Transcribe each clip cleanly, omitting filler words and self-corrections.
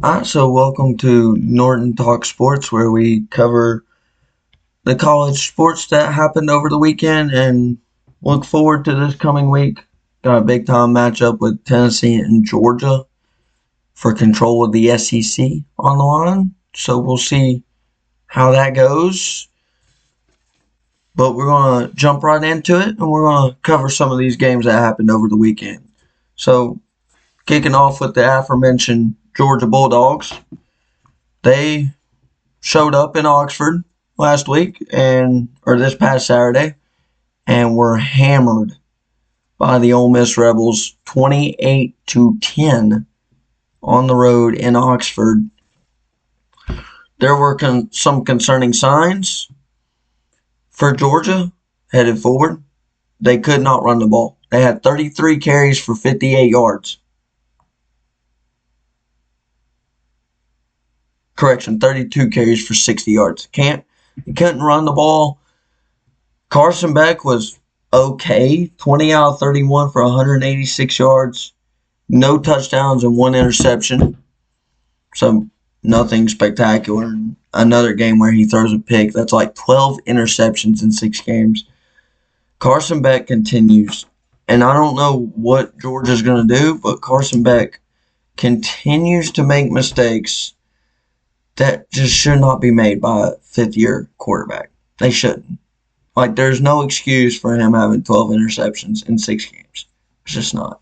Alright, so welcome to Norton Talk Sports, where we cover the college sports that happened over the weekend and look forward to this coming week. Got a big time matchup with Tennessee and Georgia for control of the SEC on the line. So we'll see how that goes. But we're going to jump right into it and we're going to cover some of these games that happened over the weekend. So, kicking off with the aforementioned Georgia Bulldogs. They showed up in Oxford last week or this past Saturday and were hammered by the Ole Miss Rebels 28-10 on the road in Oxford. There were some concerning signs for Georgia headed forward. They could not run the ball. They had 33 carries for 58 yards. Correction, 32 carries for 60 yards. You couldn't run the ball. Carson Beck was okay. 20 out of 31 for 186 yards. No touchdowns and one interception. So nothing spectacular. Another game where he throws a pick. That's like 12 interceptions in 6 games. Carson Beck continues. And I don't know what Georgia's going to do, but Carson Beck continues to make mistakes that just should not be made by a fifth-year quarterback. They shouldn't. Like, there's no excuse for him having 12 interceptions in 6 games. It's just not.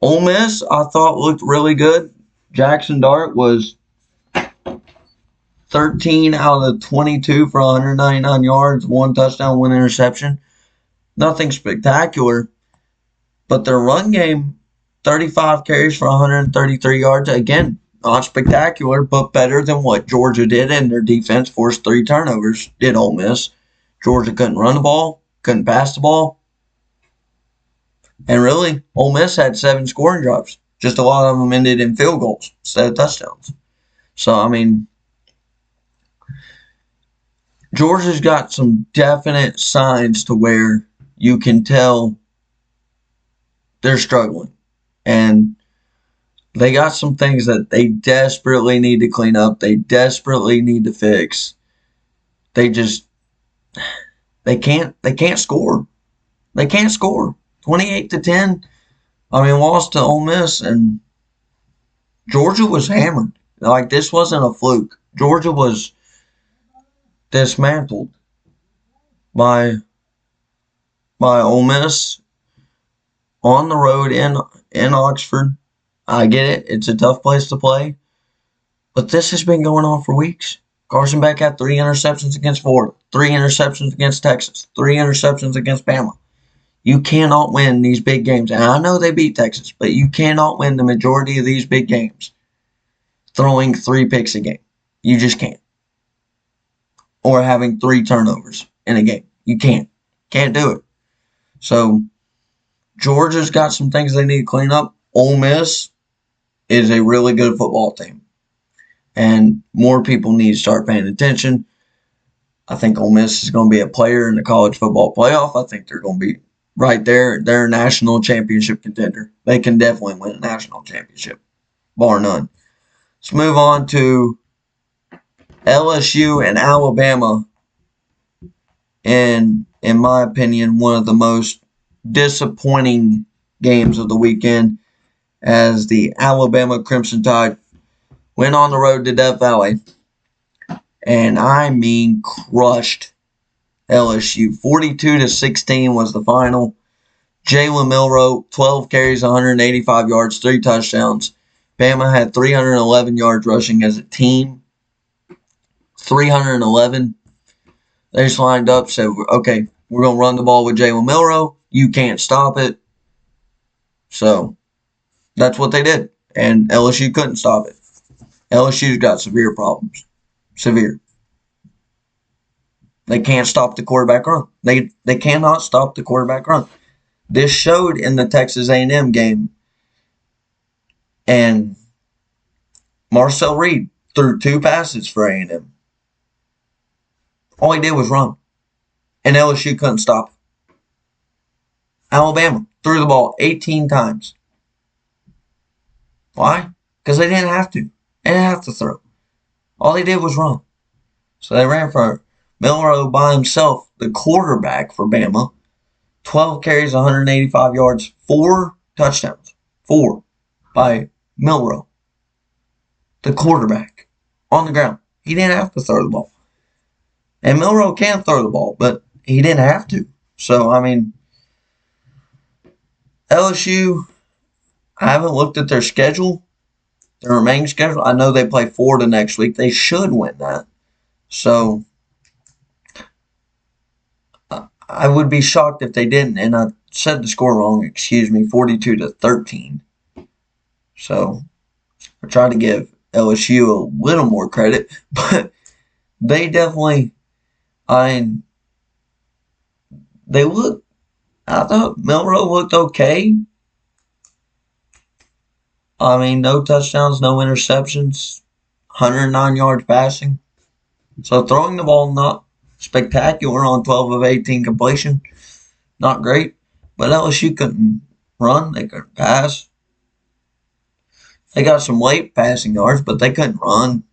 Ole Miss, I thought, looked really good. Jackson Dart was 13 out of 22 for 199 yards, 1 touchdown, 1 interception. Nothing spectacular. But their run game, 35 carries for 133 yards. Again, not spectacular, but better than what Georgia did, and their defense forced 3 turnovers, did Ole Miss. Georgia couldn't run the ball, couldn't pass the ball. And really, Ole Miss had 7 scoring drives. Just a lot of them ended in field goals instead of touchdowns. So, I mean, Georgia's got some definite signs to where you can tell they're struggling. And they got some things that they desperately need to clean up. They desperately need to fix. They can't score. They can't score. 28-10. I mean, lost to Ole Miss, and Georgia was hammered. Like, this wasn't a fluke. Georgia was dismantled by Ole Miss on the road in Oxford. I get it. It's a tough place to play. But this has been going on for weeks. Carson Beck had 3 interceptions against Florida, 3 interceptions against Texas, 3 interceptions against Bama. You cannot win these big games. And I know they beat Texas, but you cannot win the majority of these big games throwing 3 picks a game. You just can't. Or having 3 turnovers in a game. You can't. Can't do it. So, Georgia's got some things they need to clean up. Ole Miss is a really good football team. And more people need to start paying attention. I think Ole Miss is going to be a player in the college football playoff. I think they're going to be right there. They're a national championship contender. They can definitely win a national championship, bar none. Let's move on to LSU and Alabama. And in my opinion, one of the most disappointing games of the weekend, as the Alabama Crimson Tide went on the road to Death Valley, and I mean crushed LSU. 42-16 was the final. Jalen Milroe, 12 carries, 185 yards, 3 touchdowns. Bama had 311 yards rushing as a team. 311. They just lined up, said, okay, we're going to run the ball with Jalen Milroe. You can't stop it. So, that's what they did. And LSU couldn't stop it. LSU's got severe problems. Severe. They can't stop the quarterback run. They cannot stop the quarterback run. This showed in the Texas A&M game. And Marcel Reed threw 2 passes for A&M. All he did was run. And LSU couldn't stop it. Alabama threw the ball 18 times. Why? Because they didn't have to. They didn't have to throw. All they did was run. So they ran for Milroe by himself, the quarterback for Bama. 12 carries, 185 yards, 4 touchdowns. 4 by Milroe, the quarterback, on the ground. He didn't have to throw the ball. And Milroe can throw the ball, but he didn't have to. So, I mean, LSU, I haven't looked at their schedule, their remaining schedule. I know they play Florida next week. They should win that. So, I would be shocked if they didn't. And I said the score wrong, 42-13. So, I try to give LSU a little more credit, but they definitely, I thought Milroe looked okay. I mean, no touchdowns, no interceptions, 109 yards passing. So throwing the ball, not spectacular on 12 of 18 completion. Not great. But LSU couldn't run. They couldn't pass. They got some late passing yards, but they couldn't run.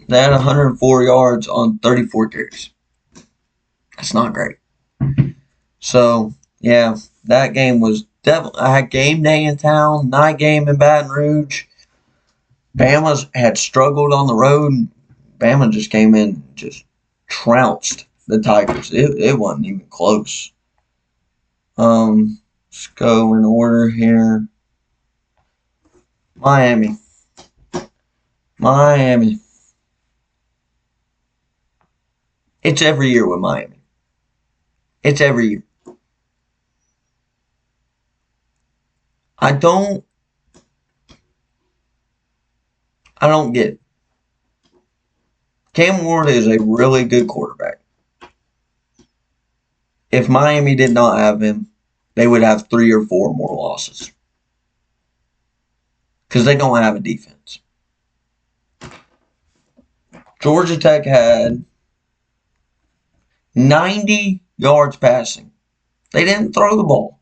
They had 104 yards on 34 carries. That's not great. So, yeah, that game was definitely. I had game day in town, night game in Baton Rouge. Bama had struggled on the road. Bama just came in and just trounced the Tigers. It wasn't even close. Let's go in order here. Miami. It's every year with Miami. It's every year. I don't get it. Cam Ward is a really good quarterback. If Miami did not have him, they would have 3 or 4 more losses. Because they don't have a defense. Georgia Tech had 90 yards passing. They didn't throw the ball.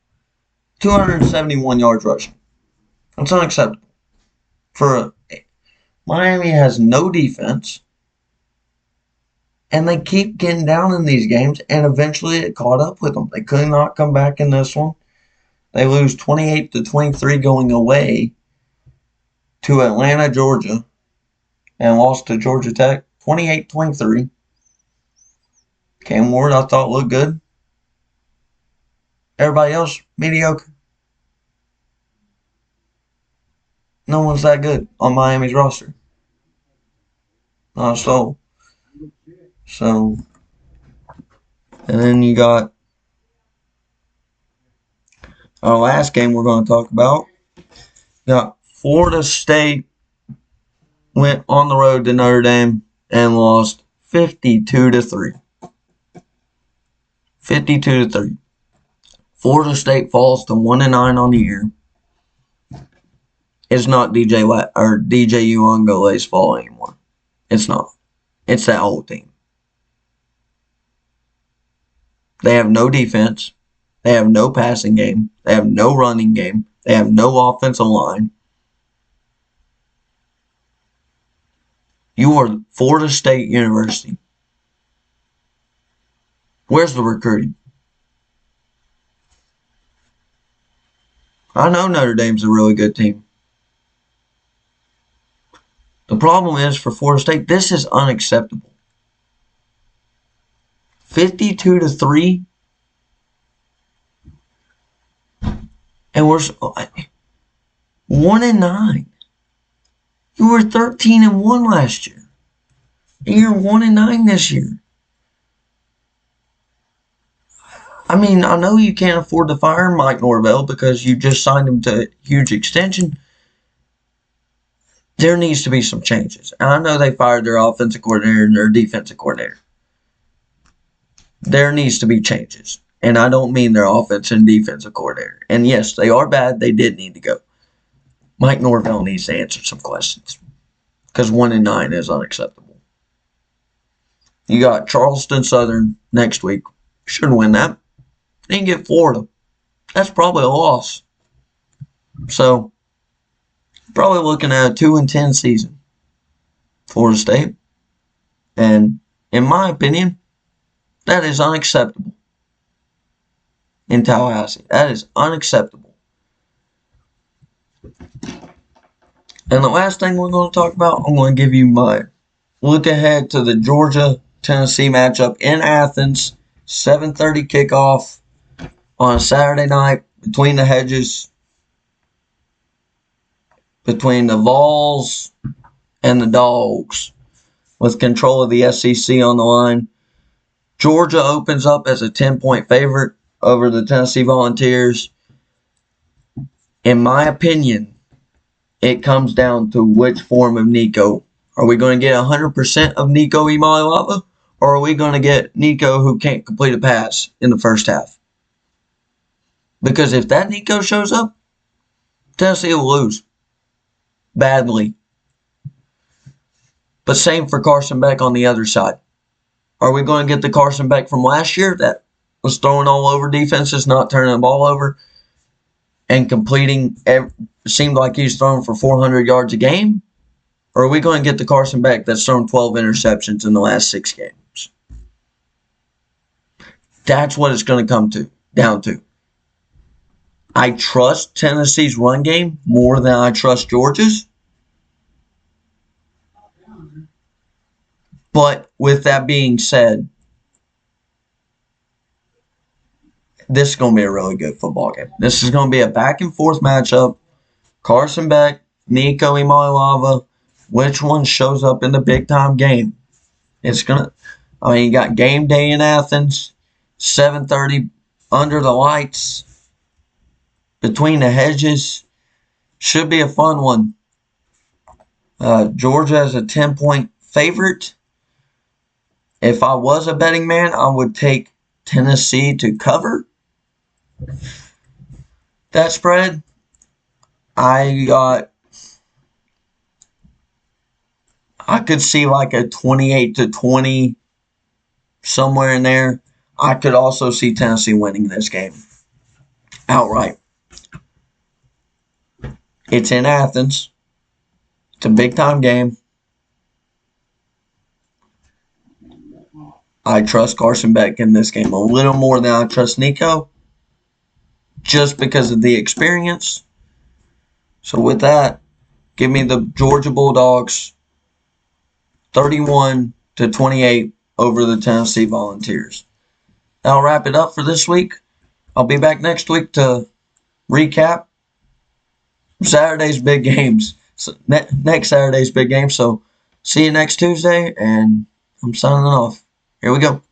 271 yards rushing. That's unacceptable. Miami has no defense. And they keep getting down in these games, and eventually it caught up with them. They could not come back in this one. They lose 28-23 going away to Atlanta, Georgia, and lost to Georgia Tech 28-23. Cam Ward, I thought, looked good. Everybody else, mediocre. No one's that good on Miami's roster. Not a soul. So, and then you got our last game we're going to talk about. You got Florida State went on the road to Notre Dame and lost 52-3. 52-3. Florida State falls to 1-9 on the year. It's not DJ Uiagalelei's fault anymore. It's not. It's that whole team. They have no defense. They have no passing game. They have no running game. They have no offensive line. You are Florida State University. Where's the recruiting? I know Notre Dame's a really good team. The problem is for Florida State, this is unacceptable. 52-3. And we're 1-9. You were 13-1 last year. And you're 1-9 this year. I mean, I know you can't afford to fire Mike Norvell because you just signed him to a huge extension. There needs to be some changes. And I know they fired their offensive coordinator and their defensive coordinator. There needs to be changes. And I don't mean their offensive and defensive coordinator. And yes, they are bad. They did need to go. Mike Norvell needs to answer some questions. Because 1-9 is unacceptable. You got Charleston Southern next week. Should win that. Then you get Florida. That's probably a loss. So, probably looking at a 2-10 season. Florida State. And in my opinion, that is unacceptable in Tallahassee. That is unacceptable. And the last thing we're going to talk about, I'm going to give you my look ahead to the Georgia-Tennessee matchup in Athens. 7:30 kickoff on a Saturday night between the hedges, between the Vols and the Dogs, with control of the SEC on the line. Georgia opens up as a 10-point favorite over the Tennessee Volunteers. In my opinion, it comes down to which form of Nico. Are we going to get 100% of Nico Iamaleava, or are we going to get Nico who can't complete a pass in the first half? Because if that Nico shows up, Tennessee will lose badly. But same for Carson Beck on the other side. Are we going to get the Carson Beck from last year that was throwing all over defenses, not turning the ball over, and completing? Seemed like he's throwing for 400 yards a game? Or are we going to get the Carson Beck that's thrown 12 interceptions in the last 6 games? That's what it's going to come down to. I trust Tennessee's run game more than I trust Georgia's. But with that being said, this is going to be a really good football game. This is going to be a back-and-forth matchup. Carson Beck, Nico Iamaleava, which one shows up in the big-time game? It's going to, you got game day in Athens, 7:30 under the lights, between the hedges. Should be a fun one. Georgia is a 10-point favorite. If I was a betting man, I would take Tennessee to cover that spread. I could see like a 28-20, somewhere in there. I could also see Tennessee winning this game outright. It's in Athens. It's a big-time game. I trust Carson Beck in this game a little more than I trust Nico, just because of the experience. So with that, give me the Georgia Bulldogs 31-28 over the Tennessee Volunteers. That'll wrap it up for this week. I'll be back next week to recap Saturday's big games. So next Saturday's big game. So see you next Tuesday, and I'm signing off. Here we go.